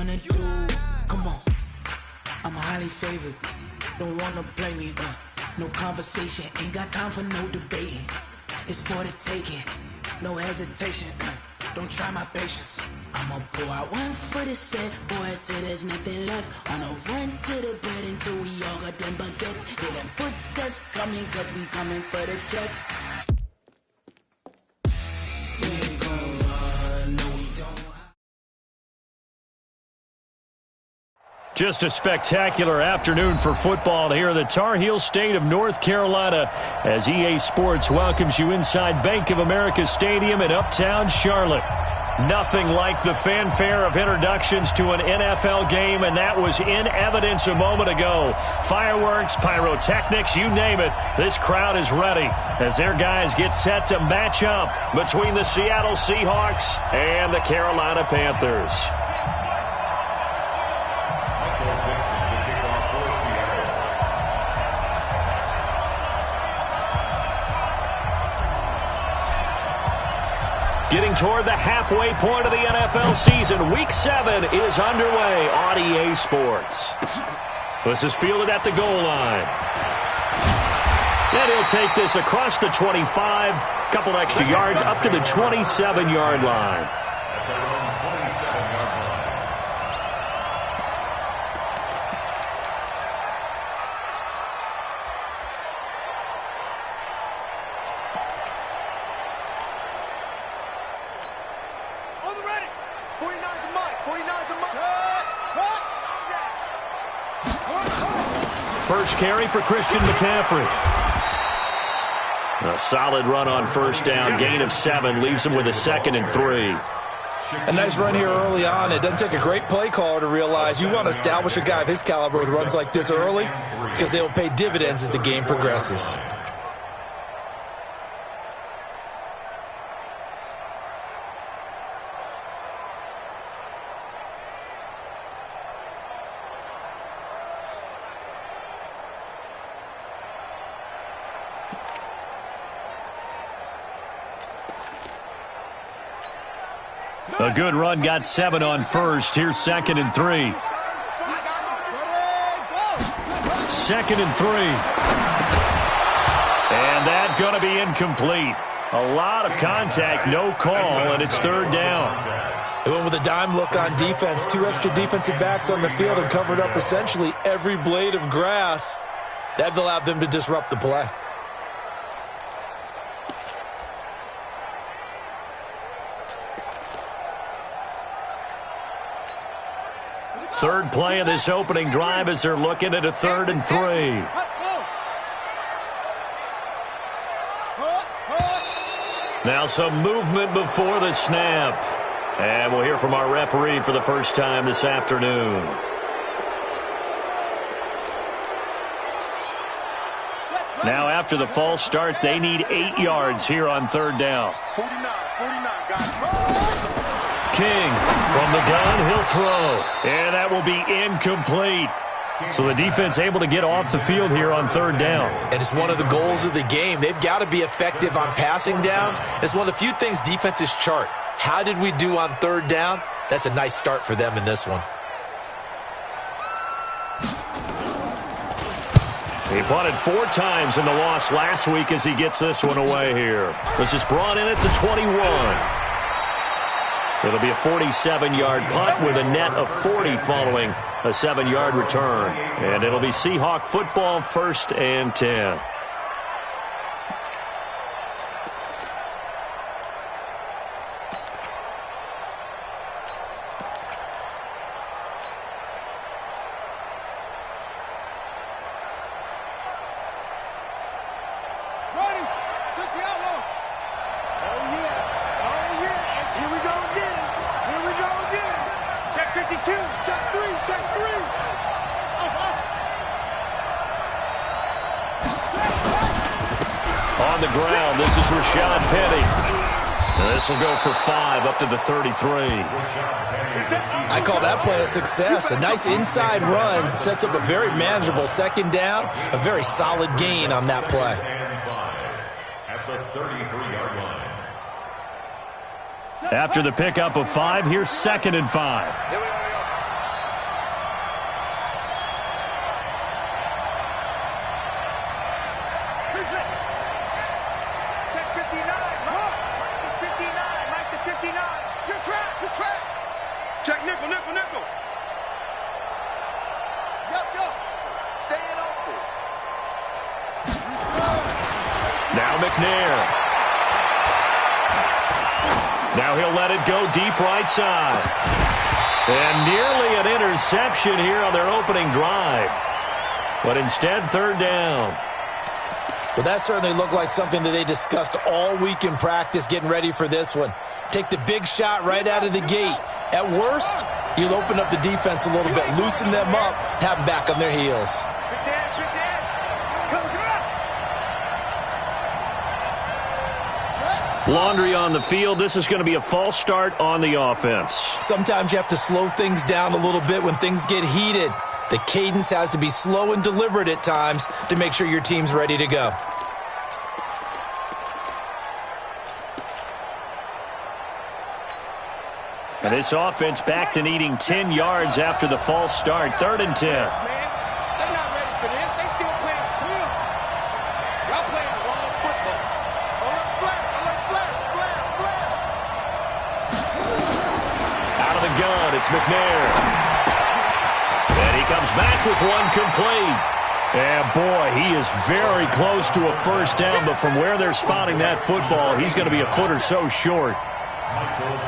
gonna do? Come on, I'm highly favored. Don't wanna blame me, no conversation, ain't got time for no debating. It's for the taking, no hesitation, don't try my patience. I'ma pour out one for the set, boy, till there's nothing left. On a run to the bed until we all got them baguettes. Hear them footsteps coming, cause we coming for the check. We ain't gon' run, no we don't. Just a spectacular afternoon for football here in the Tar Heel state of North Carolina as EA Sports welcomes you inside Bank of America Stadium in Uptown Charlotte. Nothing like the fanfare of introductions to an NFL game, and that was in evidence a moment ago. Fireworks, pyrotechnics, you name it, this crowd is ready as their guys get set to match up between the Seattle Seahawks and the Carolina Panthers. Getting toward the halfway point of the NFL season, Week 7 is underway on EA Sports. This is fielded at the goal line. And he'll take this across the 25, couple extra yards up to the 27-yard line. First carry for Christian McCaffrey. A solid run on first down. Gain of 7 leaves him with a 2nd and 3. A nice run here early on. It doesn't take a great play caller to realize you want to establish a guy of his caliber with runs like this early because they will pay dividends as the game progresses. A good run, got 7 on first. Here's 2nd and 3. 2nd and 3. And that's going to be incomplete. A lot of contact, no call, and it's 3rd down. They went with a dime look on defense. 2 extra defensive backs on the field and covered up essentially every blade of grass. That allowed them to disrupt the play. Third play of this opening drive as they're looking at a 3rd and 3. Now some movement before the snap. And we'll hear from our referee for the first time this afternoon. Now after the false start, they need 8 yards here on 3rd down. 49, guys. King from the gun, he'll throw. And that will be incomplete. So the defense able to get off the field here on 3rd down. And it's one of the goals of the game. They've got to be effective on passing downs. It's one of the few things defenses chart. How did we do on 3rd down? That's a nice start for them in this one. He punted 4 times in the loss last week as he gets this one away here. This is brought in at the 21. It'll be a 47-yard punt with a net of 40 following a 7-yard return. And it'll be Seahawk football, 1st and 10. On the ground, this is Rashad Penny. And this will go for 5 up to the 33. I call that play a success. A nice inside run sets up a very manageable 2nd down. A very solid gain on that play. At the 33-yard line. After the pickup of 5, here's 2nd and 5. Check nickel, nickel, nickel. Yup. Staying open. Now McNair. Now he'll let it go deep right side. And nearly an interception here on their opening drive. But instead, third down. Well, that certainly looked like something that they discussed all week in practice getting ready for this one. Take the big shot right out of the gate. At worst, you'll open up the defense a little bit, loosen them up, have them back on their heels. Laundry on the field. This is going to be a false start on the offense. Sometimes you have to slow things down a little bit when things get heated. The cadence has to be slow and deliberate at times to make sure your team's ready to go. And this offense back to needing 10 yards after the false start. 3rd and 10. They're not ready for this. They still playing slow. Y'all playing the wrong football. Out of the gun, it's McNair. And he comes back with one complete. And boy, he is very close to a first down, but from where they're spotting that football, he's going to be a foot or so short.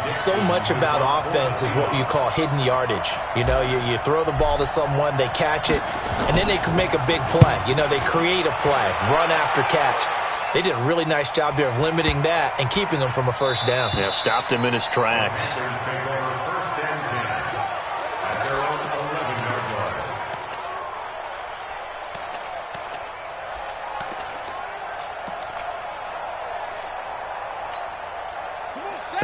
So much about offense is what you call hidden yardage. You know, you throw the ball to someone, they catch it, and then they can make a big play. You know, they create a play, run after catch. They did a really nice job there of limiting that and keeping him from a first down. Yeah, stopped him in his tracks.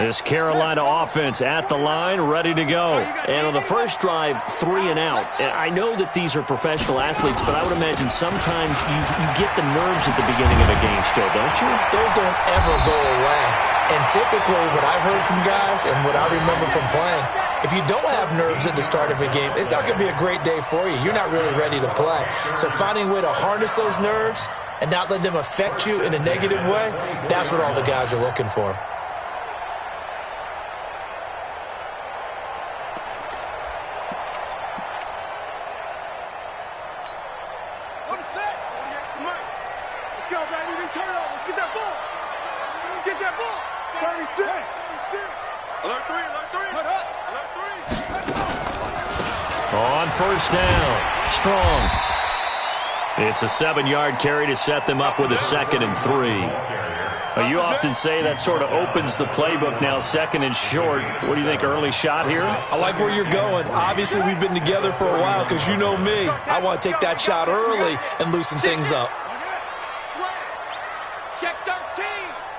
This Carolina offense at the line, ready to go. And on the first drive, 3 and out. And I know that these are professional athletes, but I would imagine sometimes you get the nerves at the beginning of a game still, don't you? Those don't ever go away. And typically what I've heard from guys and what I remember from playing, if you don't have nerves at the start of a game, it's not going to be a great day for you. You're not really ready to play. So finding a way to harness those nerves and not let them affect you in a negative way, that's what all the guys are looking for. On first down, Strong. It's a 7-yard carry to set them up with a 2nd and 3. You often say that sort of opens the playbook now, 2nd and short. What do you think, early shot here? I like where you're going. Obviously, we've been together for a while because you know me. I want to take that shot early and loosen things up. Check 13.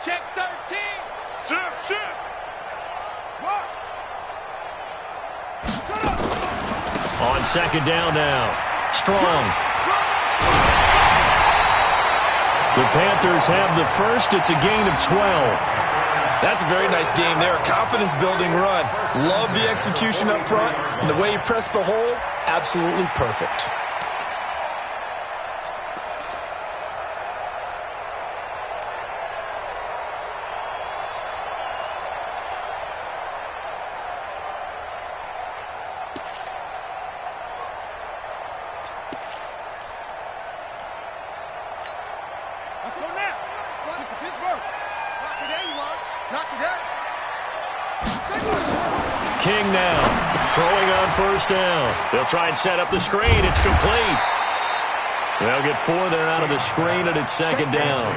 Check 13. Shift. On 2nd down now, Strong. The Panthers have the first. It's a gain of 12. That's a very nice game there. Confidence-building run. Love the execution up front. And the way he pressed the hole, absolutely perfect. Let's go now. This is Pittsburgh. Knock it there, you are. Knock it there. King now, throwing on first down. They'll try and set up the screen. It's complete. They'll get 4 there out of the screen, and it's 2nd down.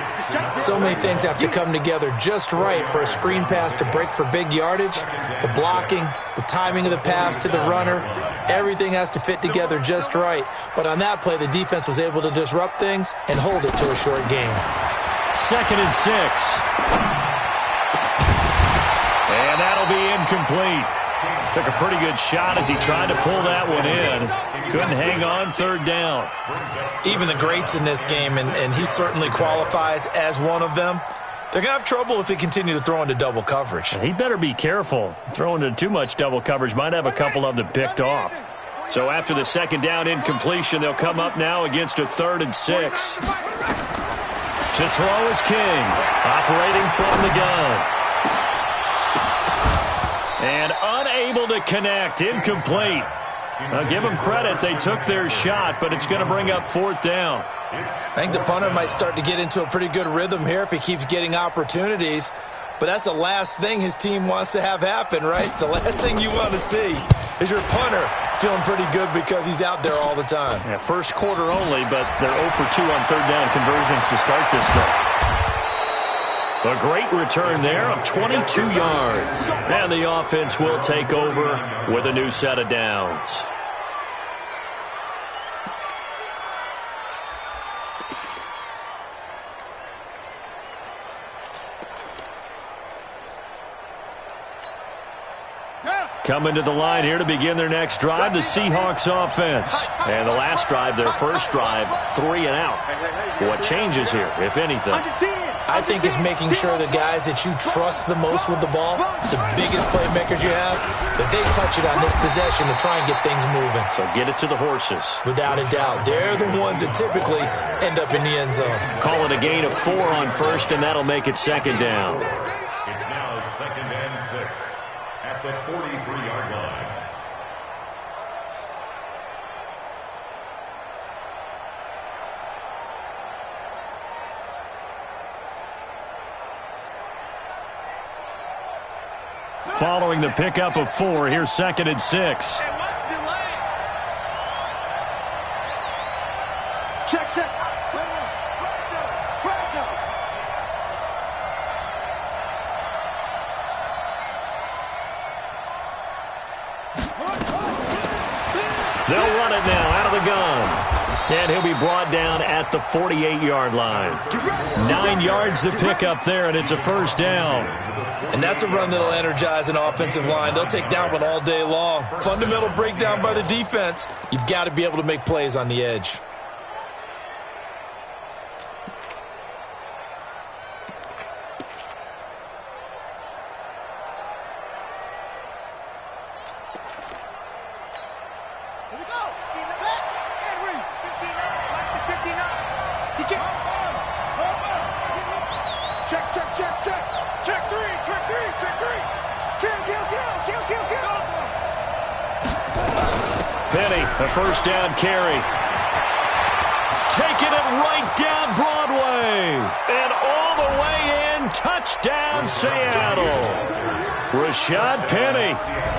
So many things have to come together just right for a screen pass to break for big yardage. The blocking, the timing of the pass to the runner, everything has to fit together just right. But on that play, the defense was able to disrupt things and hold it to a short game. 2nd and 6. And that'll be incomplete. Took a pretty good shot as he tried to pull that one in. Couldn't hang on, 3rd down. Even the greats in this game, and he certainly qualifies as one of them, they're going to have trouble if they continue to throw into double coverage. He better be careful. Throwing into too much double coverage might have a couple of them picked off. So after the 2nd down incompletion, they'll come up now against a 3rd and 6. To throw is King, operating from the gun. And unable unable to connect. Incomplete. I'll give them credit. They took their shot, but it's going to bring up fourth down. I think the punter might start to get into a pretty good rhythm here if he keeps getting opportunities. But that's the last thing his team wants to have happen, right? The last thing you want to see is your punter feeling pretty good because he's out there all the time. Yeah, first quarter only, but they're 0 for 2 on third down conversions to start this thing. A great return there of 22 yards. And the offense will take over with a new set of downs. Coming to the line here to begin their next drive, the Seahawks offense. And the last drive, their first drive, 3 and out. What changes here, if anything? I think it's making sure the guys that you trust the most with the ball, the biggest playmakers you have, that they touch it on this possession to try and get things moving. So get it to the horses. Without a doubt. They're the ones that typically end up in the end zone. Call it a gain of 4 on first, and that'll make it second down. It's now 2nd and 6 at the 43-yard line. Following the pickup of 4, here's 2nd and 6. Check. They'll run it now out of the gun. And he'll be brought down at the 48-yard line. 9 yards to pick up there, and it's a first down. And that's a run that'll energize an offensive line. They'll take that one all day long. Fundamental breakdown by the defense. You've got to be able to make plays on the edge. A first down carry. Taking it right down Broadway. And all the way in. Touchdown, Seattle. Rashad Penny,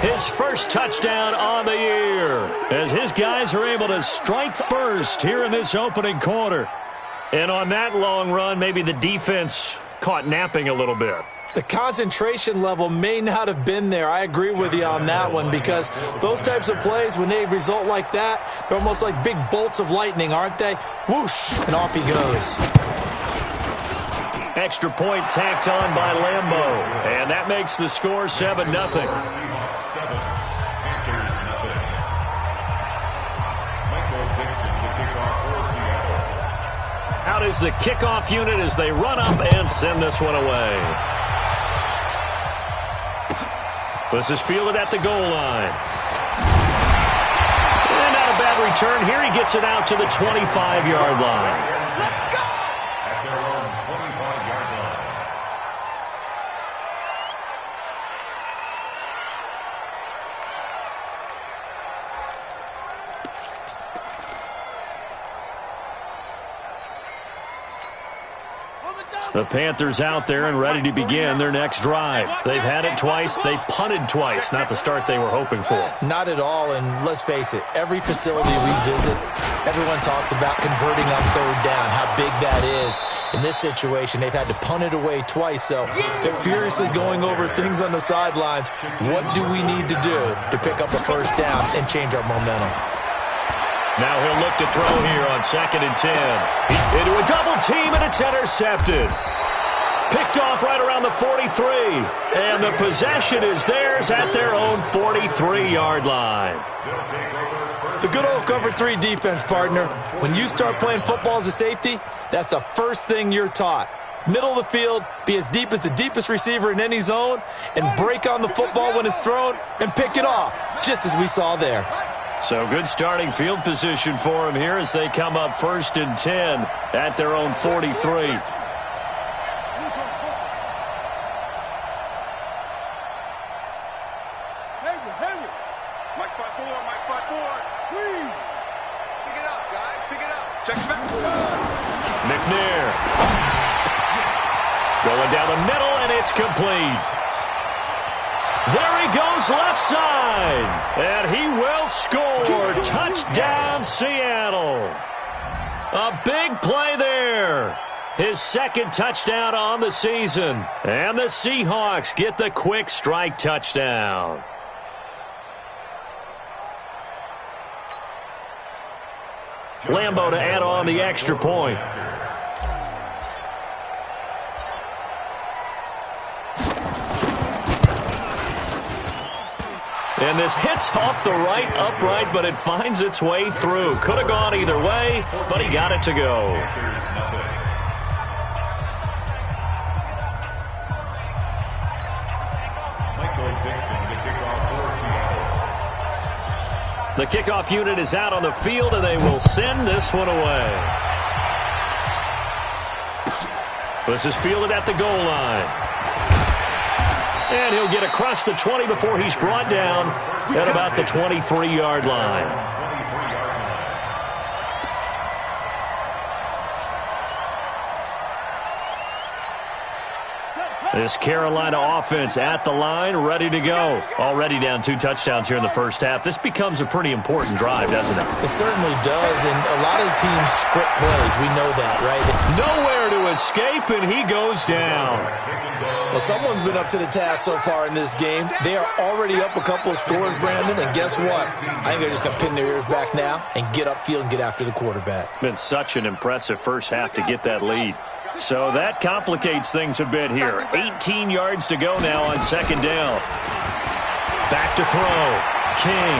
his first touchdown on the year, as his guys are able to strike first here in this opening quarter. And on that long run, maybe the defense caught napping a little bit. The concentration level may not have been there. I agree with you on that one, because those types of plays, when they result like that, they're almost like big bolts of lightning, aren't they? Whoosh, and off he goes. Extra point tacked on by Lambo, and that makes the score 7-0. Out is the kickoff unit as they run up and send this one away. This is fielded at the goal line. And not a bad return here. He gets it out to the 25-yard line. At their own 25-yard line. The Panthers out there and ready to begin their next drive. They've had it twice. They've punted twice. Not the start they were hoping for. Not at all, and let's face it, every facility we visit, everyone talks about converting on third down, how big that is. In this situation, they've had to punt it away twice, so they're furiously going over things on the sidelines. What do we need to do to pick up a first down and change our momentum? Now he'll look to throw here on 2nd and 10. Into a double team, and it's intercepted. Picked off right around the 43. And the possession is theirs at their own 43-yard line. The good old cover 3 defense, partner. When you start playing football as a safety, that's the first thing you're taught. Middle of the field, be as deep as the deepest receiver in any zone, and break on the football when it's thrown and pick it off, just as we saw there. So good starting field position for them here as they come up 1st and 10 at their own 43. McNair. Going down the middle, and it's complete. There he goes left side. And he will score. Touchdown, Seattle. A big play there. His second touchdown on the season. And the Seahawks get the quick strike touchdown. Lambeau to add on the extra point. And this hits off the right upright, but it finds its way through. Could have gone either way, but he got it to go. The kickoff unit is out on the field, and they will send this one away. This is fielded at the goal line. And he'll get across the 20 before he's brought down at about the 23-yard line. This Carolina offense at the line, ready to go. Already down 2 touchdowns here in the first half. This becomes a pretty important drive, doesn't it? It certainly does, and a lot of teams script plays. We know that, right? Nowhere to escape, and he goes down. Well, someone's been up to the task so far in this game. They are already up a couple of scores, Brandon, and guess what? I think they're just going to pin their ears back now and get upfield and get after the quarterback. Been such an impressive first half to get that lead. So that complicates things a bit here. 18 yards to go now on second down. Back to throw. King.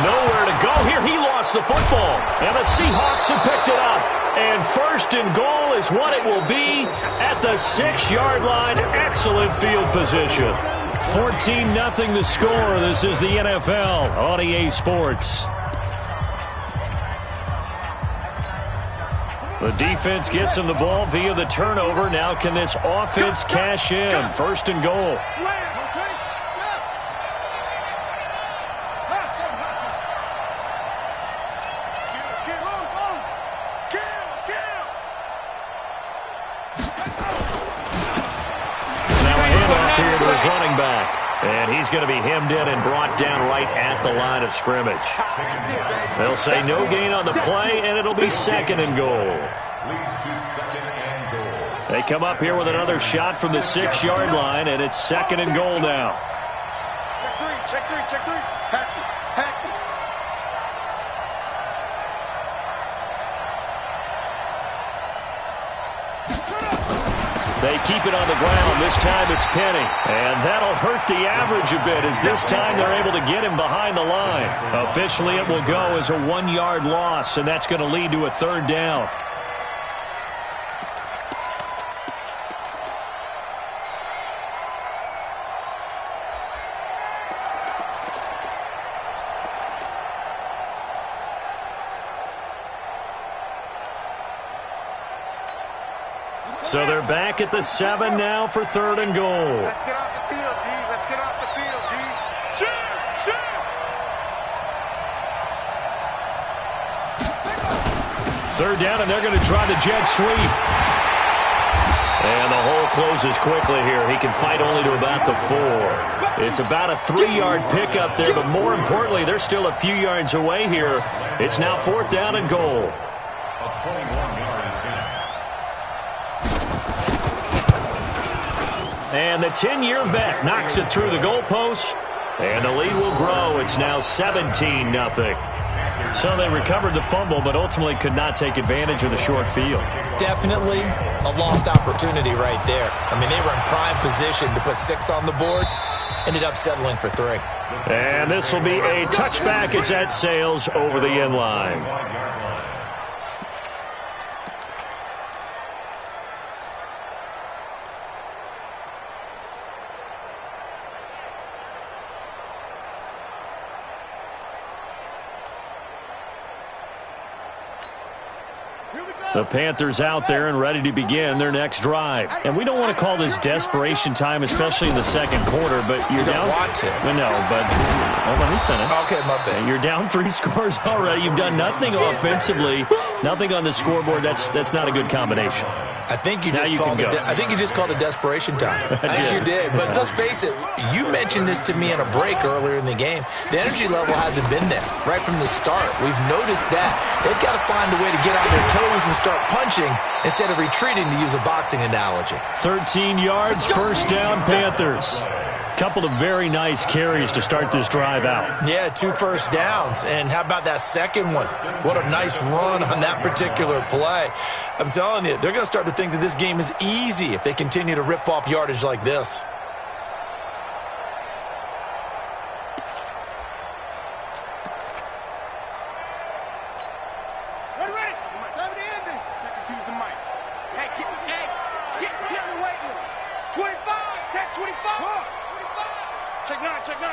Nowhere to go here. He lost the football. And the Seahawks have picked it up. And first and goal is what it will be at the 6-yard line. Excellent field position. 14-0 the score. This is the NFL on EA Sports. The defense gets him the ball via the turnover. Now can this offense cash in? First and goal. Now a handoff here to his running back. And he's going to be hemmed in and brought down right at the line of scrimmage. They'll say no gain on the play, and it'll be second and goal. They come up here with another shot from the 6-yard line, and it's second and goal now. Check three. Patch it. They keep it on the ground. This time it's Penny. And that'll hurt the average a bit as this time they're able to get him behind the line. Officially it will go as a 1-yard loss, and that's going to lead to a third down. So they're back at the 7 now for third and goal. Let's get off the field, D. Let's get off the field, D. Shoot! Third down, and they're going to try the jet sweep. And the hole closes quickly here. He can fight only to about the 4. It's about a 3-yard pickup there, but more importantly, they're still a few yards away here. It's now fourth down and goal. And the 10-year vet knocks it through the goalpost, and the lead will grow. It's now 17-0. So they recovered the fumble, but ultimately could not take advantage of the short field. Definitely a lost opportunity right there. I mean, they were in prime position to put 6 on the board, ended up settling for 3. And this will be a touchback as that sails over the end line. The Panthers out there and ready to begin their next drive. And we don't want to call this desperation time, especially in the second quarter, but you're down. You don't want to. No, but Well, let me finish. Okay, my bad. You're down 3 scores already. You've done nothing offensively, nothing on the scoreboard. That's not a good combination. I think you just called it desperation time. I think you did. But let's face it, you mentioned this to me in a break earlier in the game. The energy level hasn't been there right from the start. We've noticed that. They've got to find a way to get on their toes and start punching instead of retreating, to use a boxing analogy. 13 yards, first down, Panthers. Couple of very nice carries to start this drive out. Yeah, 2 first downs. And how about that second one? What a nice run on that particular play. I'm telling you, they're going to start to think that this game is easy if they continue to rip off yardage like this. Ready. Time of the ending. Choose the mic. Hey, get in the weight room. 25, check 25. 25. Check 9.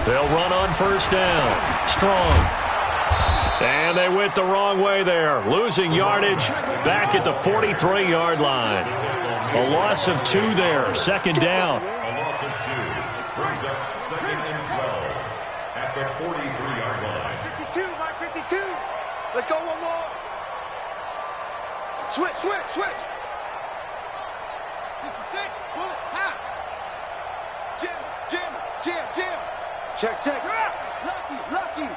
They'll run on first down. Strong. And they went the wrong way there. Losing yardage back at the 43-yard line. A loss of 2 there. Second down. A loss of 2 brings up 2nd and 12 at the 43-yard line. 52, Mike, 52. Let's go one more. Switch. 66. Pull it. High. Jam. Check. Lucky.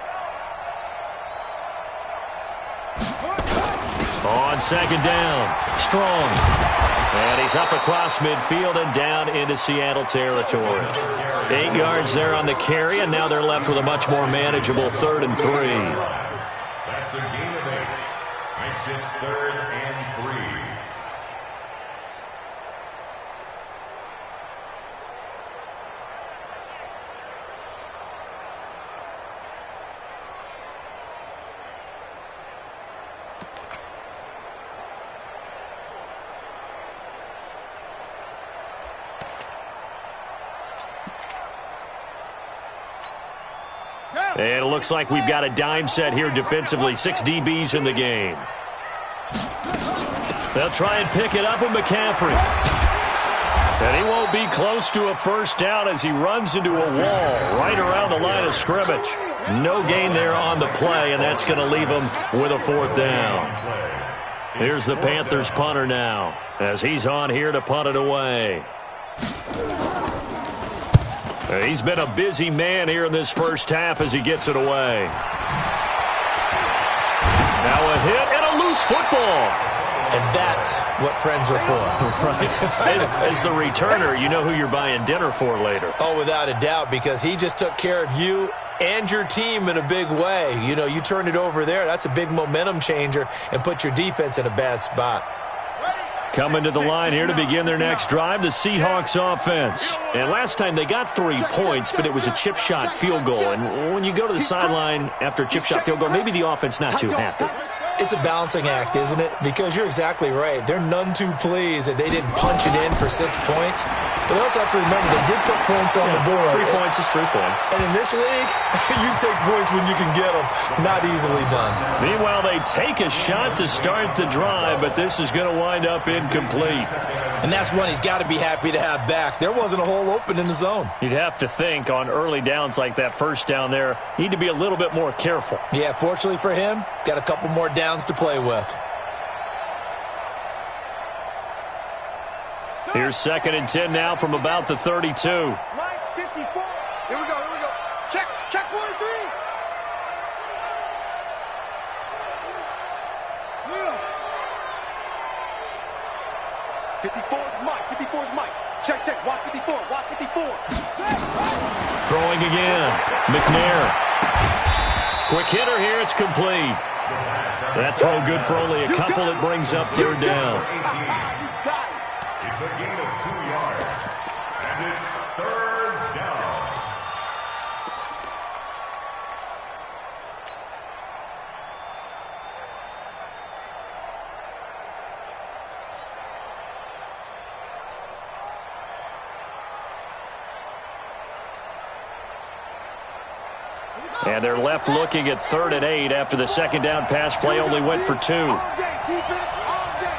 On second down. Strong. And he's up across midfield and down into Seattle territory. 8 yards there on the carry, and now they're left with a much more manageable 3rd and 3. That's a gain of 8. Makes it 3rd and 3. And it looks like we've got a dime set here defensively. 6 DBs in the game. They'll try and pick it up with McCaffrey. And he won't be close to a first down as he runs into a wall right around the line of scrimmage. No gain there on the play, and that's going to leave him with a 4th down. Here's the Panthers punter now as he's on here to punt it away. He's been a busy man here in this first half as he gets it away. Now a hit and a loose football. And that's what friends are for. Right. As the returner, you know who you're buying dinner for later. Oh, without a doubt, because he just took care of you and your team in a big way. You know, you turned it over there. That's a big momentum changer and put your defense in a bad spot. Coming to the line here to begin their next drive, the Seahawks offense. And last time they got 3 points, but it was a chip shot field goal. And when you go to the sideline after a chip shot field goal, maybe the offense not too happy. It's a balancing act, isn't it? Because you're exactly right. They're none too pleased that they didn't punch it in for 6 points. But they also have to remember they did put points on the board. 3 points is 3 points. And in this league, you take points when you can get them. Not easily done. Meanwhile, they take a shot to start the drive, but this is going to wind up incomplete. And that's one he's got to be happy to have back. There wasn't a hole open in the zone. You'd have to think on early downs like that first down there, need to be a little bit more careful. Yeah, fortunately for him, got a couple more downs to play with. Here's 2nd and 10 now from about the 32. Mike, 54. Here we go. Check 43. Will. 54 is Mike. Check. Watch 54. Throwing again. McNair. Quick hitter here. It's complete. That throw good for only a couple. It brings up 3rd down. It's a gain of 2 yards. And it's 3rd down. And they're left looking at 3rd and 8 after the 2nd down pass play only went for 2. All day, defense, all day.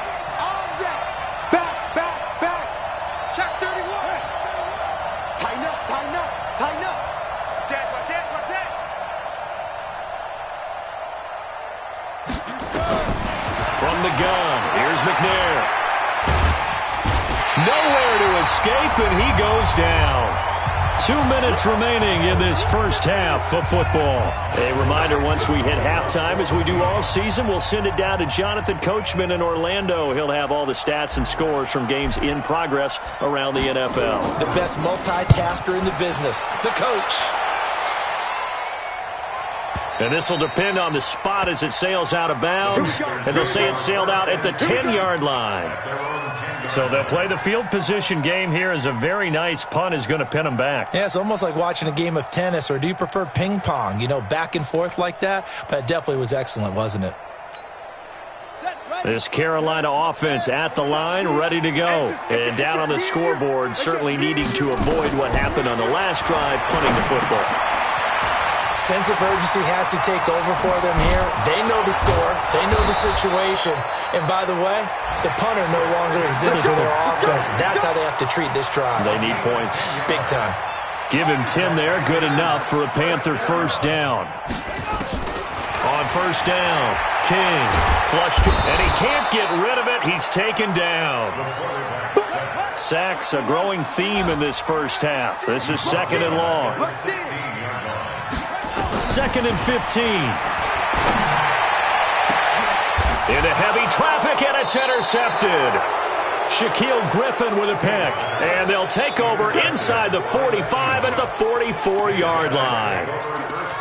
Back. Check 31. Tighten up. Watch it. From the gun, here's McNair. Nowhere to escape, and he goes down. 2 minutes remaining in this first half of football. A reminder, once we hit halftime, as we do all season, we'll send it down to Jonathan Coachman in Orlando. He'll have all the stats and scores from games in progress around the NFL. The best multitasker in the business, the coach. And this will depend on the spot as it sails out of bounds. And they'll say it sailed out at the 10-yard line. So they'll play the field position game here as a very nice punt is going to pin them back. Yeah, it's almost like watching a game of tennis, or do you prefer ping pong? You know, back and forth like that? But it definitely was excellent, wasn't it? This Carolina offense at the line, ready to go. And down on the scoreboard, certainly needing to avoid what happened on the last drive, punting the football. Sense of urgency has to take over for them here. They know the score. They know the situation. And by the way, the punter no longer exists for their offense. That's how they have to treat this drive. They need points. Big time. Give him 10 there. Good enough for a Panther first down. On first down, King flushed it, and he can't get rid of it. He's taken down. Sacks a growing theme in this first half. This is second and long. Second and 15. Into heavy traffic, and it's intercepted. Shaquille Griffin with a pick. And they'll take over inside the 45 at the 44-yard line.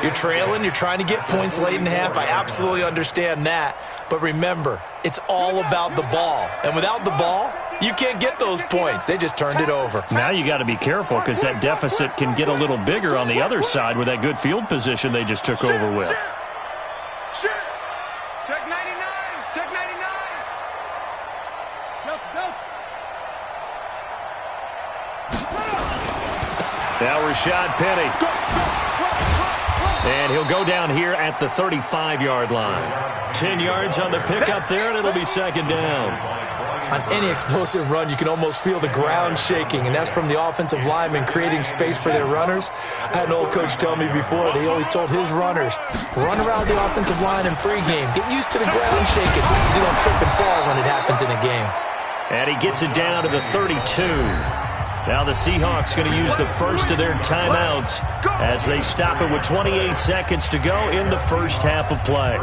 You're trailing. You're trying to get points late in half. I absolutely understand that. But remember, it's all about the ball. And without the ball, you can't get those points. They just turned it over. Now you got to be careful because that deficit can get a little bigger on the other side with that good field position they just took over with. Check 99. Check 99. Delta. Now Rashad Penny. And he'll go down here at the 35-yard line. 10 yards on the pickup there, and it'll be second down. On any explosive run, you can almost feel the ground shaking, and that's from the offensive linemen creating space for their runners. I had an old coach tell me before, he always told his runners, run around the offensive line in pregame. Get used to the ground shaking so you don't trip and fall when it happens in a game. And he gets it down to the 32. Now the Seahawks going to use the first of their timeouts as they stop it with 28 seconds to go in the first half of play.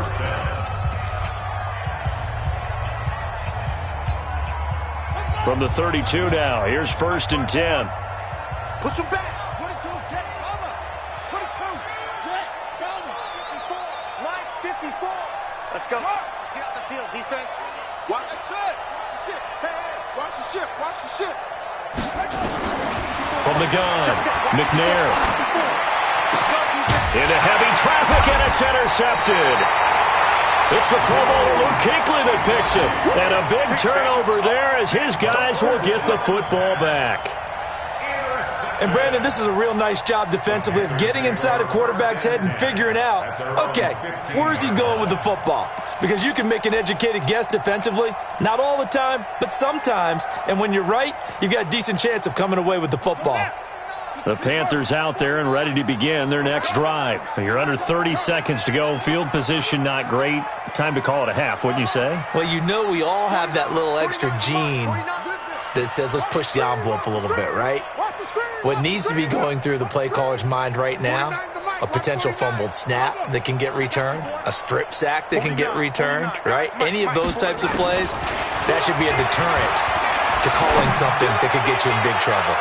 From the 32 now, here's first and 10. Push him back. 22, check, cover. 22, check, cover. 54, line 54. Let's go. Get out the field, defense. Watch the shit. Watch the shit. Hey, watch the shit. Watch the shit. From the gun, McNair. Into heavy traffic, and it's intercepted. It's the Pro Bowler Luke Kuechly that picks it. And a big turnover there as his guys will get the football back. And, Brandon, this is a real nice job defensively of getting inside a quarterback's head and figuring out, okay, where's he going with the football? Because you can make an educated guess defensively. Not all the time, but sometimes. And when you're right, you've got a decent chance of coming away with the football. The Panthers out there and ready to begin their next drive. You're under 30 seconds to go. Field position not great. Time to call it a half, wouldn't you say? Well, you know we all have that little extra gene that says let's push the envelope a little bit, right? What needs to be going through the play caller's mind right now, a potential fumbled snap that can get returned, a strip sack that can get returned, right? Any of those types of plays, that should be a deterrent to calling something that could get you in big trouble.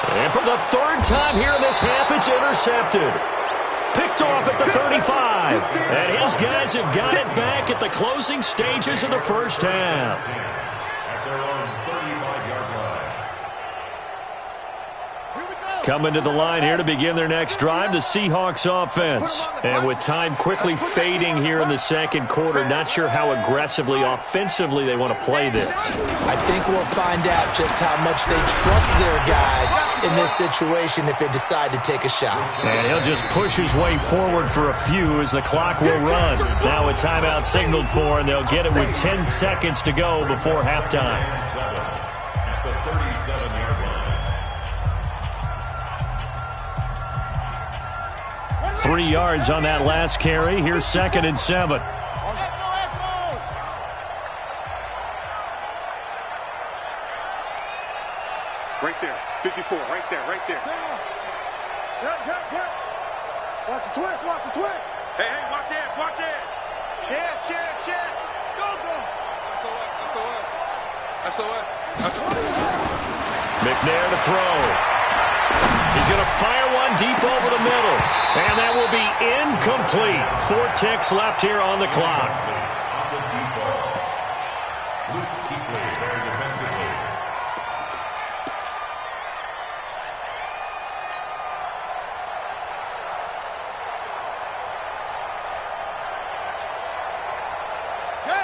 And for the third time here in this half, it's intercepted. Picked off at the 35. And his guys have got it back at the closing stages of the first half. At their own 35-yard line. Coming to the line here to begin their next drive, the Seahawks offense. And with time quickly fading here in the second quarter, not sure how aggressively, offensively they want to play this. I think we'll find out just how much they trust their guys in this situation if they decide to take a shot. And he'll just push his way forward for a few as the clock will run. Now a timeout signaled for, and they'll get it with 10 seconds to go before halftime. At the 37-yard line. 3 yards on that last carry. Here's 2nd and 7. Right there, 54, right there. Watch the twist. Hey, watch edge. Chance. Go. SOS. McNair to throw. He's going to fire one deep over the middle. And that will be incomplete. 4 ticks left here on the clock.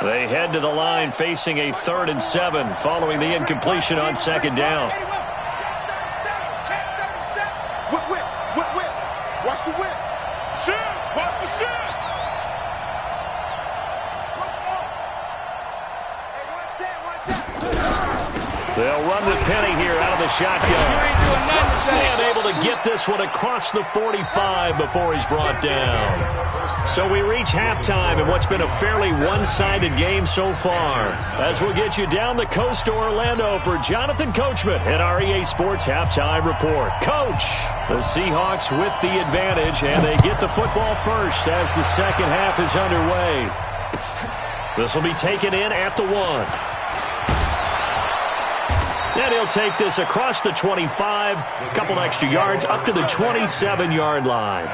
They head to the line facing a 3rd and 7 following the incompletion on 2nd down. Whip. Watch the whip. Watch the shit. They'll run with Penny here out of the shotgun. And able to get this one across the 45 before he's brought down. So we reach halftime in what's been a fairly one-sided game so far. As we'll get you down the coast to Orlando for Jonathan Coachman at our EA Sports Halftime Report. Coach, the Seahawks with the advantage, and they get the football first as the second half is underway. This will be taken in at the 1. And he'll take this across the 25, a couple extra yards, up to the 27-yard line.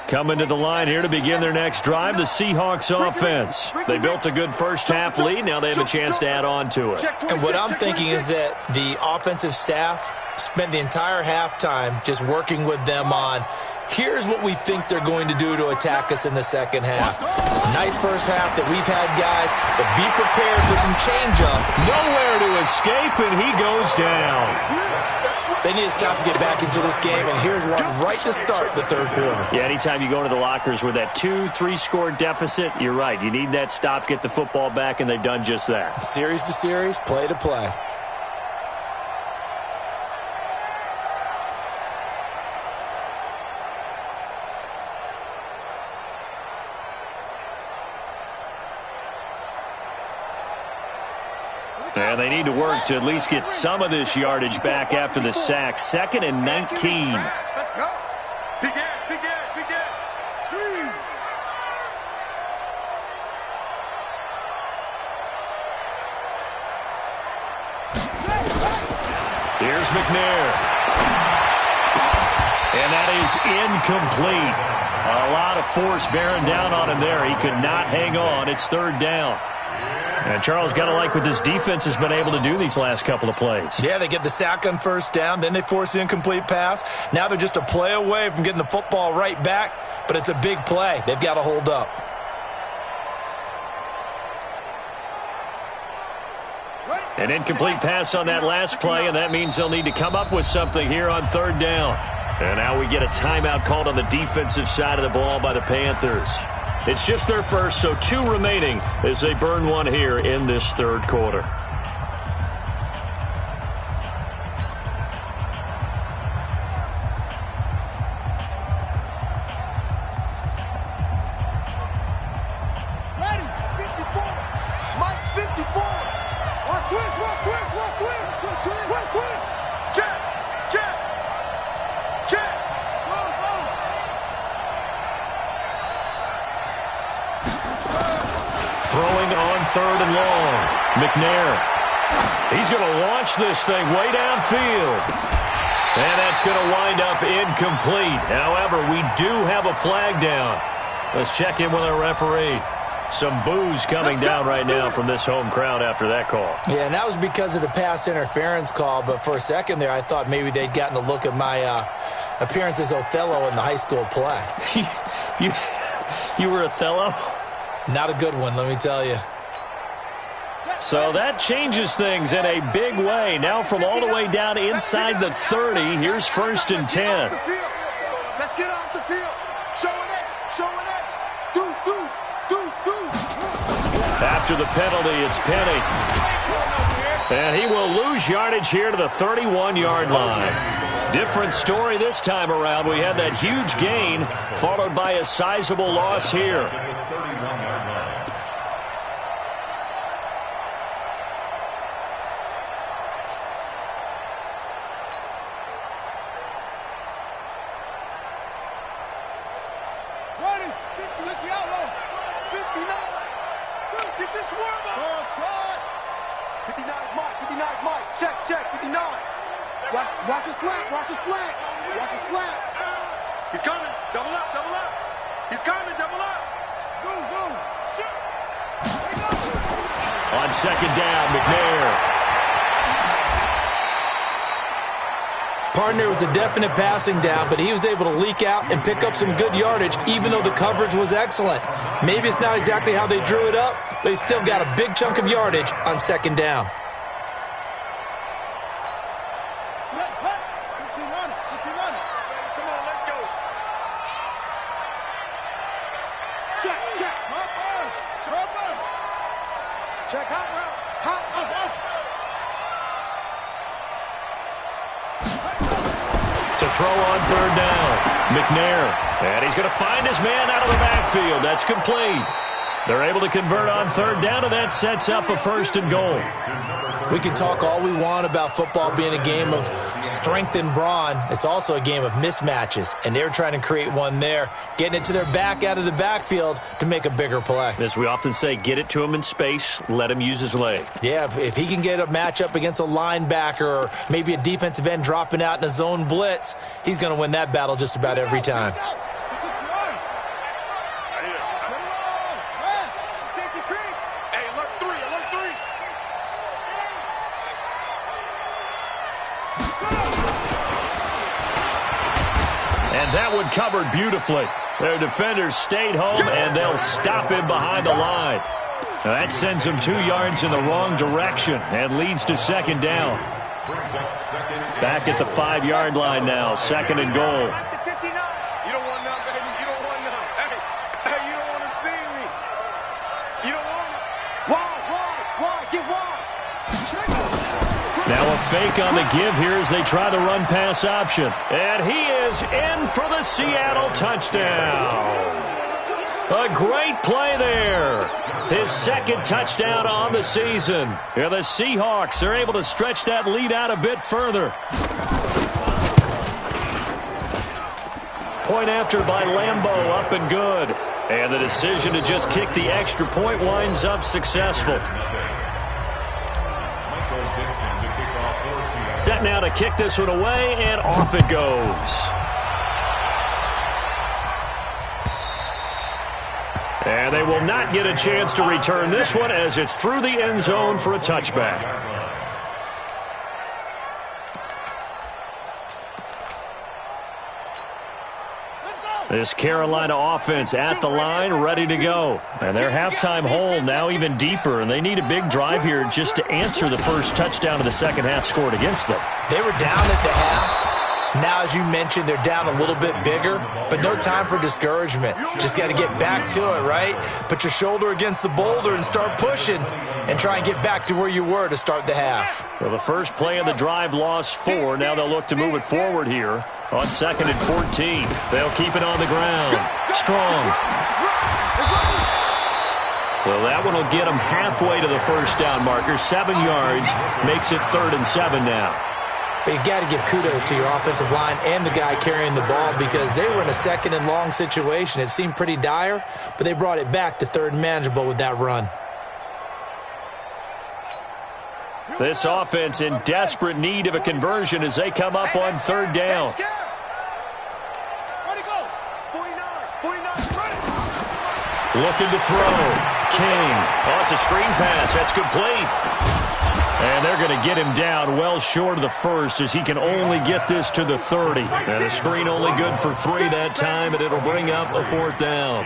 Coming to the line here to begin their next drive, the Seahawks offense. They built a good first half lead. Now they have a chance to add on to it. And what I'm thinking is that the offensive staff spent the entire halftime just working with them on, here's what we think they're going to do to attack us in the second half. Nice first half that we've had, guys, but be prepared for some change-up. Nowhere to escape, and he goes down. They need to stop to get back into this game, and here's one right to start the third quarter. Yeah, anytime you go into the lockers with that 2-3 score deficit, you're right. You need that stop, get the football back, and they've done just that. Series to series, play to play. And they need to work to at least get some of this yardage back after the sack. 2nd and 19. Let's go. Begin. Scream. Here's McNair. And that is incomplete. A lot of force bearing down on him there. He could not hang on. It's 3rd down. And Charles, got to like what this defense has been able to do these last couple of plays. Yeah, they get the sack on 1st down, then they force the incomplete pass. Now they're just a play away from getting the football right back, but it's a big play. They've got to hold up. An incomplete pass on that last play, and that means they'll need to come up with something here on 3rd down. And now we get a timeout called on the defensive side of the ball by the Panthers. It's just their first, so 2 remaining as they burn one here in this 3rd quarter. Ready, 54. Mike, 54. Watch twist. Check. Go. Throwing on 3rd and long. McNair. He's going to launch this thing way downfield. And that's going to wind up incomplete. However, we do have a flag down. Let's check in with our referee. Some boos coming down right now from this home crowd after that call. Yeah, and that was because of the pass interference call, but for a second there I thought maybe they'd gotten a look at my appearance as Othello in the high school play. You were Othello? Not a good one, let me tell you. So that changes things in a big way. Now from all the way down inside the 30, here's 1st and 10. Let's get off the field. Showing it. Showing it. Deuce, deuce, deuce, deuce. After the penalty, it's Penny. And he will lose yardage here to the 31-yard line. Different story this time around. We had that huge gain, followed by a sizable loss here. Watch a slap, watch a slap, watch a slap. He's coming, double up, double up. He's coming, double up. Zoom, zoom. On second down, McNair. Partner was a definite passing down, but he was able to leak out and pick up some good yardage, even though the coverage was excellent. Maybe it's not exactly how they drew it up, but he still got a big chunk of yardage on second down. Throw on third down. McNair. And he's going to find his man out of the backfield. That's complete. They're able to convert on third down, and that sets up a first and goal. We can talk all we want about football being a game of strength and brawn. It's also a game of mismatches, and they're trying to create one there, getting it to their back out of the backfield to make a bigger play. As we often say, get it to him in space, let him use his leg. Yeah, if he can get a matchup against a linebacker or maybe a defensive end dropping out in a zone blitz, he's going to win that battle just about every time. And that one covered beautifully. Their defenders stayed home, and they'll stop him behind the line. Now that sends him 2 yards in the wrong direction and leads to second down. Back at the 5-yard line now, second and goal. You don't want none, baby. You don't want none. Hey, you don't want to see me. You don't want it. Why? Get wide. Now a fake on the give here as they try the run-pass option. And he is in for the Seattle touchdown. A great play there. His second touchdown on the season. Here the Seahawks are able to stretch that lead out a bit further. Point after by Lambeau, up and good. And the decision to just kick the extra point winds up successful. Set now to kick this one away, and off it goes. And they will not get a chance to return this one as it's through the end zone for a touchback. This Carolina offense at the line, ready to go. And their halftime hole now even deeper, and they need a big drive here just to answer the first touchdown of the second half scored against them. They were down at the half. Now, as you mentioned, they're down a little bit bigger, but no time for discouragement. Just got to get back to it, right? Put your shoulder against the boulder and start pushing and try and get back to where you were to start the half. Well, the first play of the drive lost 4. Now they'll look to move it forward here on second and 14. They'll keep it on the ground. Strong. So that one will get them halfway to the first down marker. 7 yards makes it 3rd and 7 now. But you got to give kudos to your offensive line and the guy carrying the ball because they were in a second and long situation. It seemed pretty dire, but they brought it back to 3rd and manageable with that run. This offense in desperate need of a conversion as they come up on 3rd down. Looking to throw. King. Oh, it's a screen pass. That's complete. And they're going to get him down well short of the first as he can only get this to the 30. And the screen only good for 3 that time, and it'll bring up a 4th down.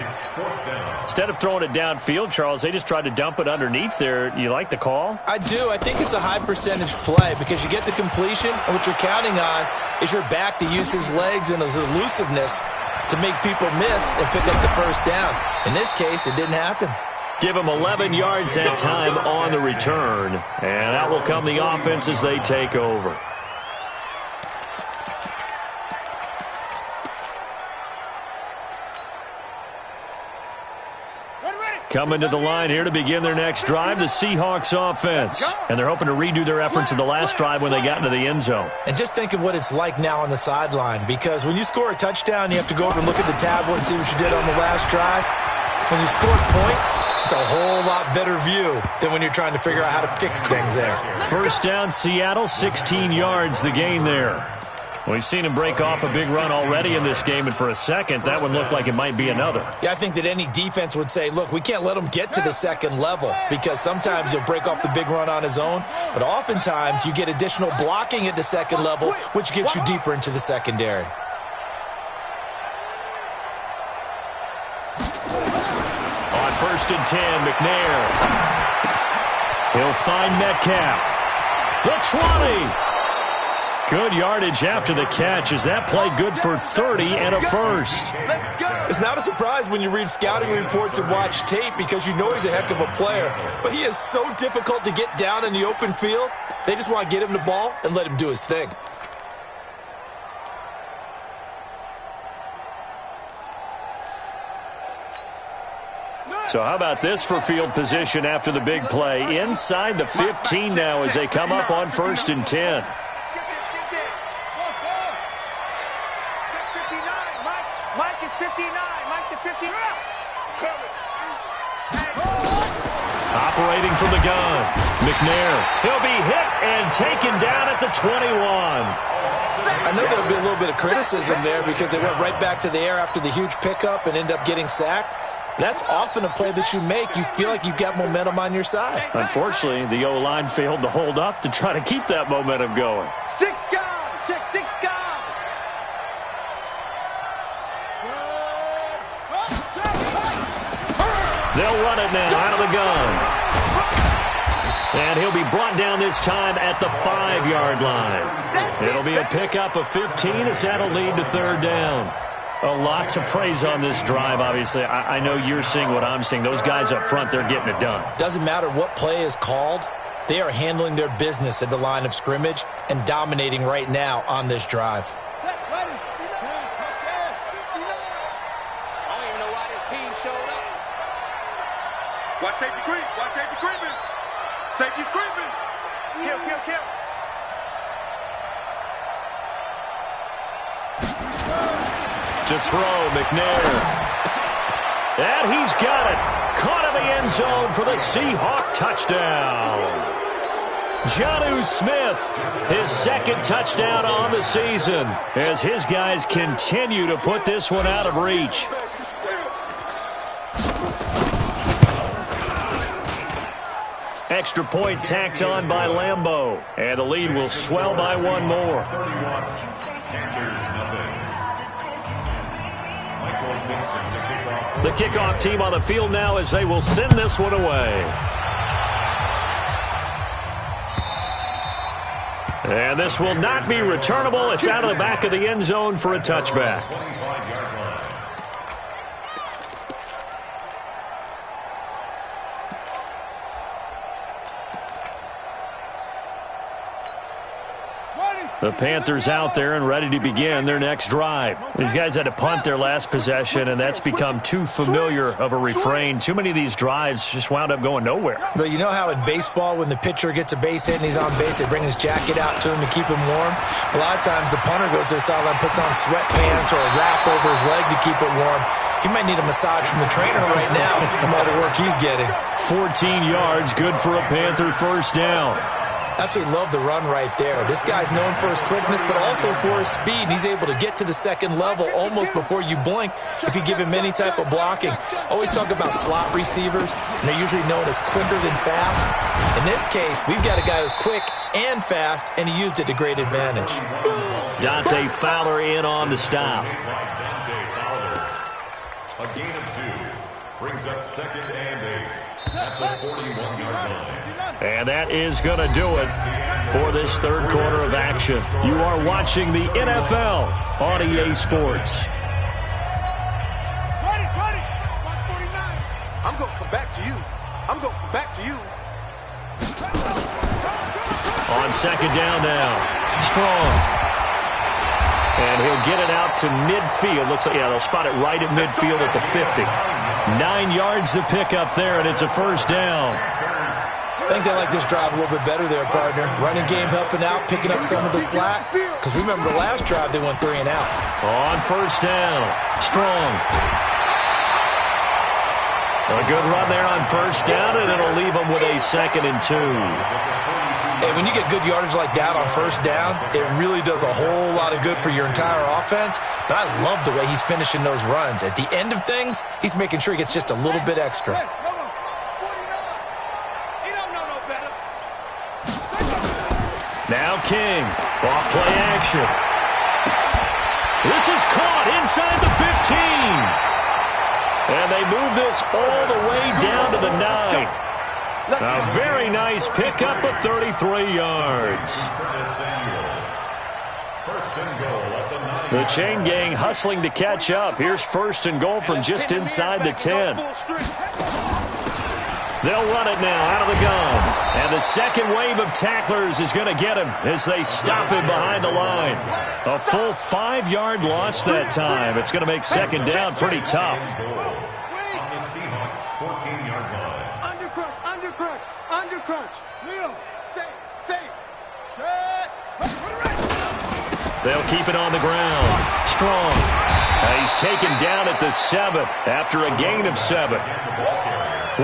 Instead of throwing it downfield, Charles, they just tried to dump it underneath there. You like the call? I do. I think it's a high percentage play because you get the completion, and what you're counting on is your back to use his legs and his elusiveness to make people miss and pick up the first down. In this case, it didn't happen. Give him 11 yards that time on the return. And out will come the offense as they take over. Coming to the line here to begin their next drive, the Seahawks offense. And they're hoping to redo their efforts in the last drive when they got into the end zone. And just think of what it's like now on the sideline, because when you score a touchdown, you have to go over and look at the tablet and see what you did on the last drive. When you scored points, it's a whole lot better view than when you're trying to figure out how to fix things there. First down, Seattle, 16 yards the gain there. We've seen him break off a big run already in this game, and for a second, that one looked like it might be another. Yeah, I think that any defense would say, look, we can't let him get to the second level, because sometimes he'll break off the big run on his own, but oftentimes you get additional blocking at the second level, which gets you deeper into the secondary. On 1st and 10, McNair. He'll find Metcalf. The 20. Good yardage after the catch. Is that play good for 30 and a first? It's not a surprise when you read scouting reports and watch tape, because you know he's a heck of a player. But he is so difficult to get down in the open field. They just want to get him the ball and let him do his thing. So how about this for field position after the big play? Inside the 15 now as they come up on 1st and 10. Mike is 59. Mike to 59. Operating from the gun. McNair. He'll be hit and taken down at the 21. I know there'll be a little bit of criticism there because they went right back to the air after the huge pickup and end up getting sacked. That's often a play that you make. You feel like you've got momentum on your side. Unfortunately, the O-line failed to hold up to try to keep that momentum going. 6 guard. Check 6 guard. They'll run it now out of the gun. And he'll be brought down this time at the 5-yard line. It'll be a pickup of 15 as that'll lead to 3rd down. A lot to praise on this drive, obviously. I know you're seeing what I'm seeing. Those guys up front, they're getting it done. Doesn't matter what play is called. They are handling their business at the line of scrimmage and dominating right now on this drive. I don't even know why this team showed up. Watch safety creep. Watch safety creeping. Safety's creeping. Kill, kill, kill. To throw, McNair. And he's got it. Caught in the end zone for the Seahawk touchdown. Jonnu Smith, his 2nd touchdown on the season, as his guys continue to put this one out of reach. Extra point tacked on by Lambeau, and the lead will swell by 1 more. The kickoff team on the field now as they will send this one away. And this will not be returnable. It's out of the back of the end zone for a touchback. The Panthers out there and ready to begin their next drive. These guys had to punt their last possession, and that's become too familiar of a refrain. Too many of these drives just wound up going nowhere. But you know how in baseball, when the pitcher gets a base hit and he's on base, they bring his jacket out to him to keep him warm? A lot of times the punter goes to the sideline, puts on sweatpants or a wrap over his leg to keep it warm. He might need a massage from the trainer right now from all the work he's getting. 14 yards, good for a Panther first down. Absolutely love the run right there. This guy's known for his quickness, but also for his speed. He's able to get to the second level almost before you blink if you give him any type of blocking. Always talk about slot receivers, and they're usually known as quicker than fast. In this case, we've got a guy who's quick and fast, and he used it to great advantage. Dante Fowler in on the stop. A gain of 2 brings up 2nd and 8. at the 41-yard line. And that is going to do it for this third quarter of action. You are watching the NFL on EA Sports. Ready. 149. I'm going to come back to you. I'm going to come back to you. On second down now. Strong. And he'll get it out to midfield. Looks like, yeah, they'll spot it right at midfield at the 50. 9 yards to pick up there, and it's a first down. I think they like this drive a little bit better there, partner. Running game helping out, picking up some of the slack. Because remember the last drive, they went 3 and out. On first down. Strong. A good run there on first down, and it'll leave them with a 2nd and 2. Hey, when you get good yardage like that on first down, it really does a whole lot of good for your entire offense. But I love the way he's finishing those runs. At the end of things, he's making sure he gets just a little bit extra. Now King, off play action. This is caught inside the 15. And they move this all the way down to the 9. A very nice pickup of 33 yards. The chain gang hustling to catch up. Here's first and goal from just inside the 10. They'll run it now out of the gun. And the second wave of tacklers is going to get him as they stop him behind the line. A full 5-yard loss that time. It's going to make second down pretty tough. On the Seahawks 14-yard line. Undercrunch. Leo, say. They'll keep it on the ground. Strong. He's taken down at the 7 after a gain of 7.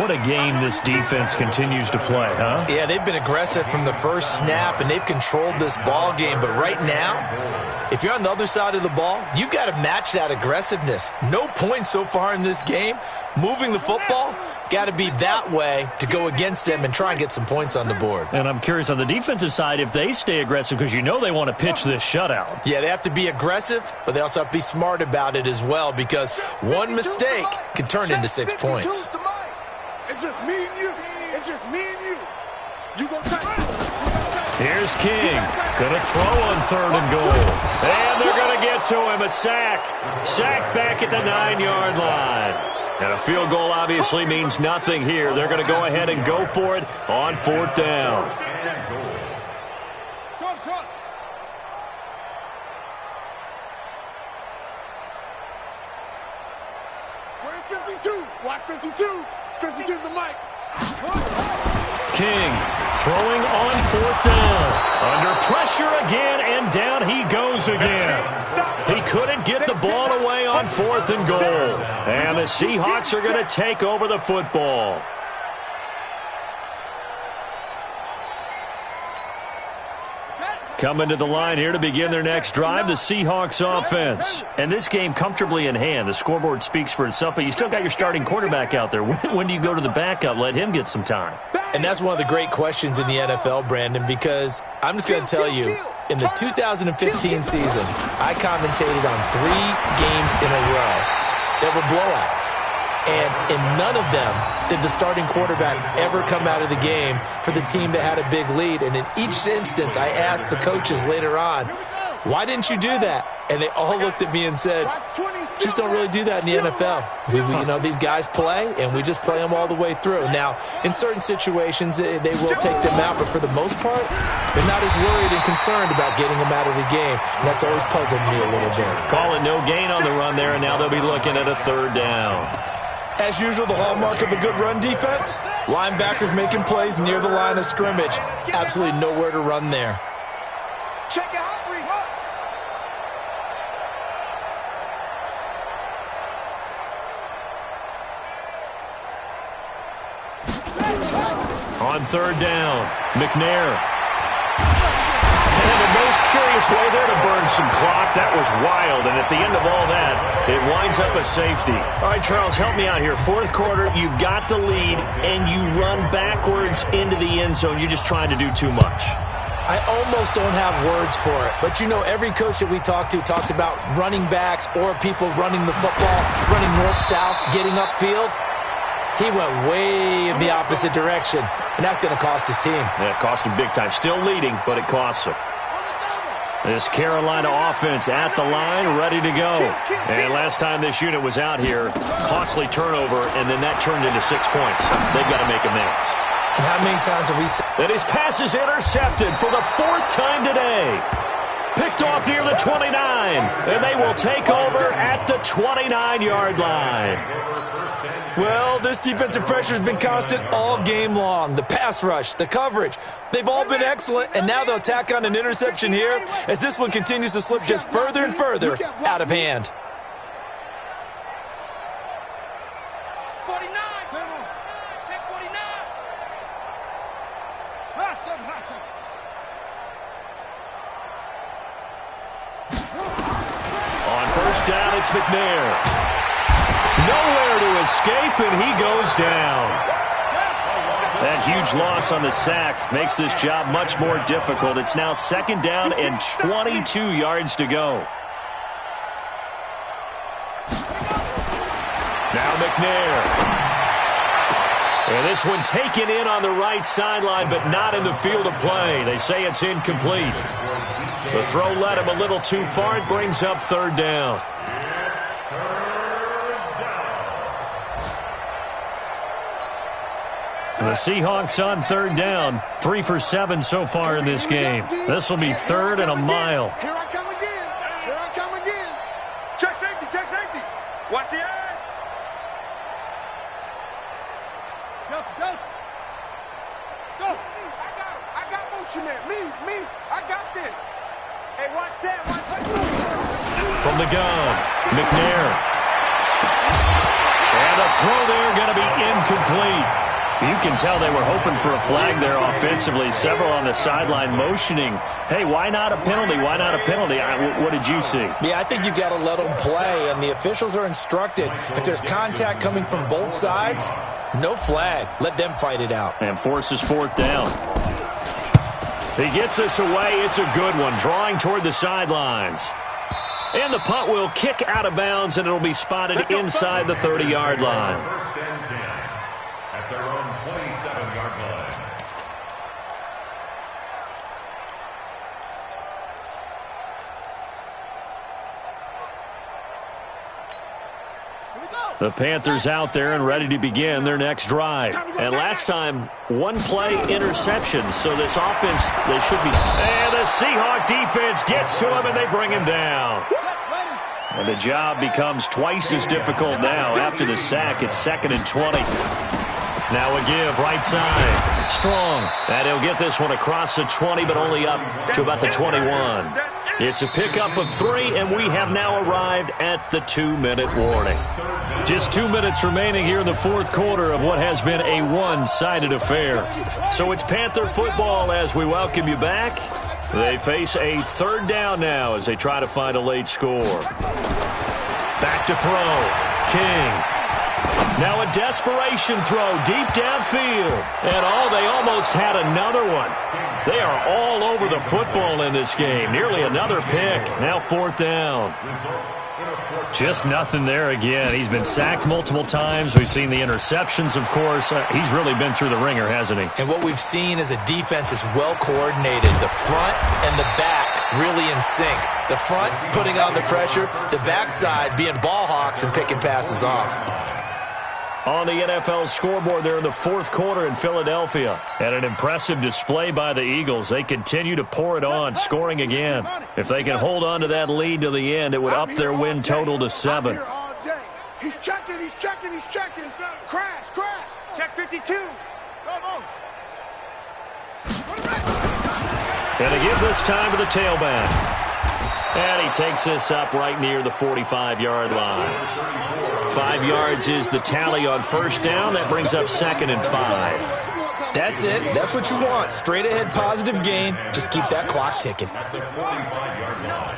What a game this defense continues to play, huh? Yeah, they've been aggressive from the first snap, and they've controlled this ball game. But right now, if you're on the other side of the ball, you've got to match that aggressiveness. No points so far in this game. Moving the football, got to be that way to go against them and try and get some points on the board. And I'm curious on the defensive side if they stay aggressive, because you know they want to pitch this shutout. Yeah, they have to be aggressive, but they also have to be smart about it as well, because one mistake can turn into 6 points. It's just me and you. It's just me and you. You gonna try. Here's King. Gonna throw on third and goal. And they're gonna get to him. A sack. Sacked back at the 9-yard line. And a field goal obviously means nothing here. They're gonna go ahead and go for it on 4th down. Short. Where's 52? Watch 52. 52's the mic. King throwing on 4th down. Under pressure again, and down he goes again. He couldn't get the ball away on 4th and goal. And the Seahawks are going to take over the football. Coming to the line here to begin their next drive, the Seahawks offense. And this game comfortably in hand. The scoreboard speaks for itself, but you still got your starting quarterback out there. When do you go to the backup? Let him get some time. And that's one of the great questions in the NFL, Brandon, because I'm just going to tell you, in the 2015 season, I commentated on 3 games in a row that were blowouts. And in none of them did the starting quarterback ever come out of the game for the team that had a big lead. And in each instance, I asked the coaches later on, why didn't you do that? And they all looked at me and said, just don't really do that in the NFL. These guys play, and we just play them all the way through. Now, in certain situations, they will take them out, but for the most part, they're not as worried and concerned about getting them out of the game. And that's always puzzled me a little bit. Call it no gain on the run there, and now they'll be looking at a 3rd down. As usual, the hallmark of a good run defense, linebackers making plays near the line of scrimmage. Absolutely nowhere to run there. Check it out. On 3rd down, McNair. And the most curious way there to burn some clock. That was wild, and at the end of all that, it winds up a safety. All right, Charles, help me out here. 4th quarter, you've got the lead, and you run backwards into the end zone. You're just trying to do too much. I almost don't have words for it. But, every coach that we talk to talks about running backs or people running the football, running north-south, getting upfield. He went way in the opposite direction, and that's going to cost his team. Yeah, it cost him big time. Still leading, but it costs him. This Carolina offense at the line, ready to go. And last time this unit was out here, costly turnover, and then that turned into 6 points. They've got to make amends. And how many times have we said that his pass is intercepted for the 4th time today? Picked off near the 29, and they will take over at the 29-yard line. Well, this defensive pressure has been constant all game long. The pass rush, the coverage, they've all been excellent, and now they'll tack on an interception here as this one continues to slip just further and further out of hand. 49. Check 49. On first down, it's McNair. Nowhere to escape, and he goes down. That huge loss on the sack makes this job much more difficult. It's now 2nd down and 22 yards to go. Now McNair. And this one taken in on the right sideline, but not in the field of play. They say it's incomplete. The throw led him a little too far. It brings up 3rd down. The Seahawks on 3rd down. 3 for 7 so far in this game. This will be 3rd and a mile. Here I come again. Here I come again. Check safety. Check safety. Watch the edge. Delta. Go. I got motion man. Me. I got this. Hey, watch that. From the gun, McNair. And the throw there going to be incomplete. You can tell they were hoping for a flag there offensively. Several on the sideline motioning. Hey, why not a penalty? Why not a penalty? What did you see? Yeah, I think you've got to let them play, and the officials are instructed. If there's contact coming from both sides, no flag. Let them fight it out. And forces 4th down. He gets this away. It's a good one. Drawing toward the sidelines. And the punt will kick out of bounds, and it'll be spotted inside the 30-yard line. First and 10 at their own 27-yard line. The Panthers out there and ready to begin their next drive. And last time, 1-play interception. So this offense, they should be. And the Seahawk defense gets to him, and they bring him down. And the job becomes twice as difficult now. After the sack, it's 2nd and 20. Now a give, right side. Strong. And he'll get this one across the 20, but only up to about the 21. It's a pickup of 3, and we have now arrived at the 2-minute warning. Just 2 minutes remaining here in the 4th quarter of what has been a one-sided affair. So it's Panther football as we welcome you back. They face a 3rd down now as they try to find a late score. Back to throw. King. Now a desperation throw deep downfield. And they almost had another one. They are all over the football in this game. Nearly another pick. Now 4th down. Just nothing there again. He's been sacked multiple times. We've seen the interceptions, of course. He's really been through the ringer, hasn't he? And what we've seen is a defense that's well coordinated. The front and the back really in sync. The front putting on the pressure. The backside being ball hawks and picking passes off. On the NFL scoreboard there in the 4th quarter in Philadelphia. And an impressive display by the Eagles. They continue to pour it on, scoring again. If they can hold on to that lead to the end, it would up their win total to 7. He's checking. Crash. Check 52. And they give this time to the tailback. And he takes this up right near the 45-yard line. 5 yards is the tally on 1st down. That brings up 2nd and 5. That's it. That's what you want. Straight ahead positive gain. Just keep that clock ticking. That's a 45-yard line.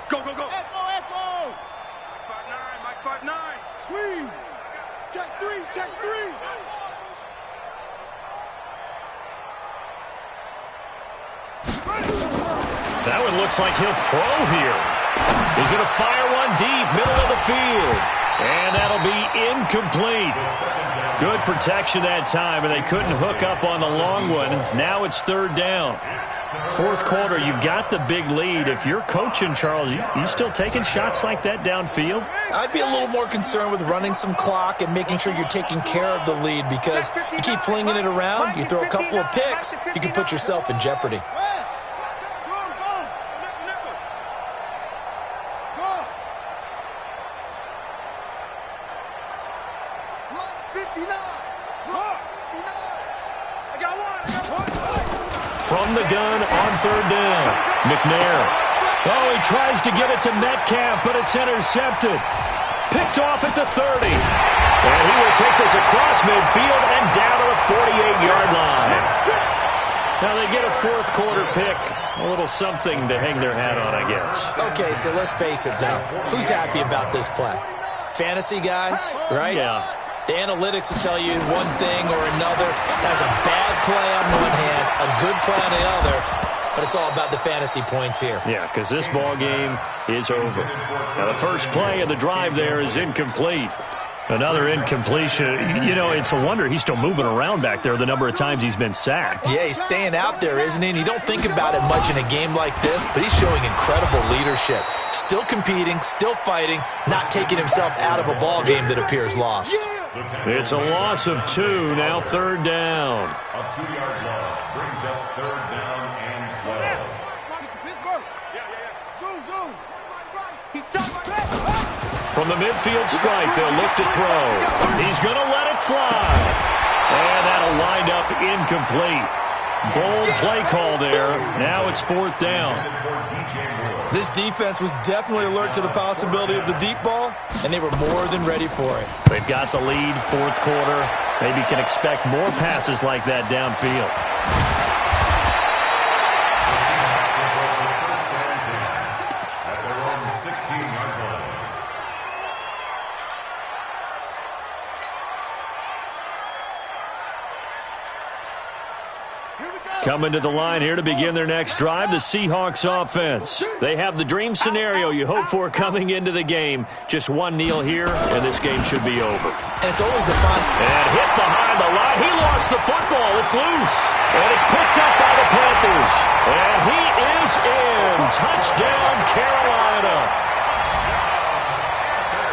Go. Echo. Mike 5'9". Squeeze. Check 3. That one looks like he'll throw here. He's going to fire one deep, middle of the field. And that'll be incomplete. Good protection that time, and they couldn't hook up on the long one. Now it's third down. Fourth quarter, you've got the big lead. If you're coaching, Charles, you still taking shots like that downfield? I'd be a little more concerned with running some clock and making sure you're taking care of the lead, because you keep flinging it around, you throw a couple of picks, you can put yourself in jeopardy. From the gun on third down, McNair. Oh, he tries to get it to Metcalf, but it's intercepted. Picked off at the 30. And he will take this across midfield and down to the 48-yard line. Now they get a fourth quarter pick. A little something to hang their hat on, I guess. Okay, so let's face it now. Who's happy about this play? Fantasy guys, right? Yeah. The analytics will tell you one thing or another. That's a bad play on one hand, a good play on the other, but it's all about the fantasy points here. Yeah, because this ball game is over. Now the first play of the drive there is incomplete. Another incompletion. You know, it's a wonder he's still moving around back there the number of times he's been sacked. Yeah, he's staying out there, isn't he? And you don't think about it much in a game like this, but he's showing incredible leadership. Still competing, still fighting, not taking himself out of a ball game that appears lost. It's a loss of 2, now third down. A 2-yard loss brings up third down and 12. From the midfield stripe, they'll look to throw. He's going to let it fly. And that'll wind up incomplete. Bold play call there. Now it's fourth down. This defense was definitely alert to the possibility of the deep ball, and they were more than ready for it. They've got the lead, fourth quarter. Maybe can expect more passes like that downfield. At their own 16-yard line. Coming to the line here to begin their next drive, the Seahawks offense. They have the dream scenario you hope for coming into the game. Just one kneel here, and this game should be over. And it's always a fun. And hit behind the line. He lost the football. It's loose. And it's picked up by the Panthers. And he is in. Touchdown, Carolina.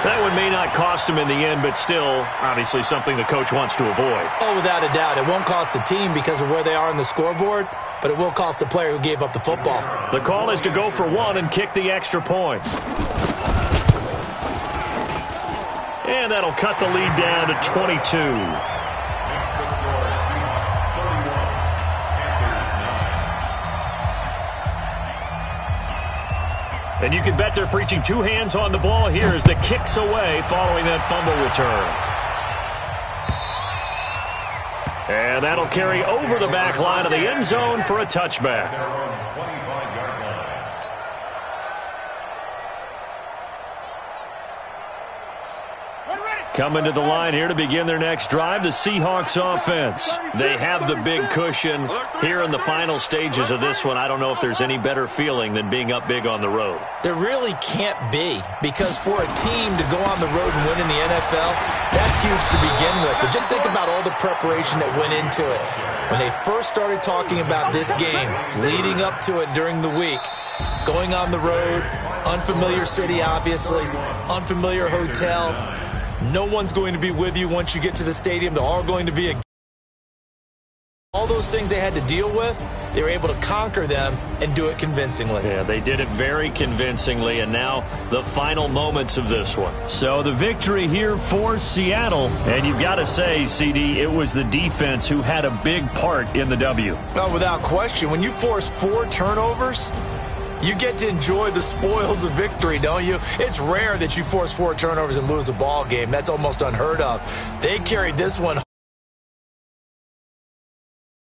That one may not cost him in the end, but still, obviously something the coach wants to avoid. Oh, without a doubt. It won't cost the team because of where they are on the scoreboard, but it will cost the player who gave up the football. The call is to go for one and kick the extra point. And that'll cut the lead down to 22. Makes the score Seahawks 31, Panthers 9. And you can bet they're preaching two hands on the ball here as the kick's away following that fumble return. And that'll carry over the back line of the end zone for a touchback. Their own 25-yard line. Coming to the line here to begin their next drive, the Seahawks offense. They have the big cushion. Here in the final stages of this one, I don't know if there's any better feeling than being up big on the road. There really can't be, because for a team to go on the road and win in the NFL, that's huge to begin with. But just think about all the preparation that went into it. When they first started talking about this game, leading up to it during the week, going on the road, unfamiliar city, obviously, unfamiliar hotel. No one's going to be with you once you get to the stadium. They're all going to be all those things they had to deal with, they were able to conquer them and do it convincingly. Yeah, they did it very convincingly, and now the final moments of this one. So the victory here for Seattle, and you've got to say, CD, it was the defense who had a big part in the W. Oh, without question. When you force 4 turnovers, you get to enjoy the spoils of victory, don't you? It's rare that you force 4 turnovers and lose a ball game. That's almost unheard of. They carried this one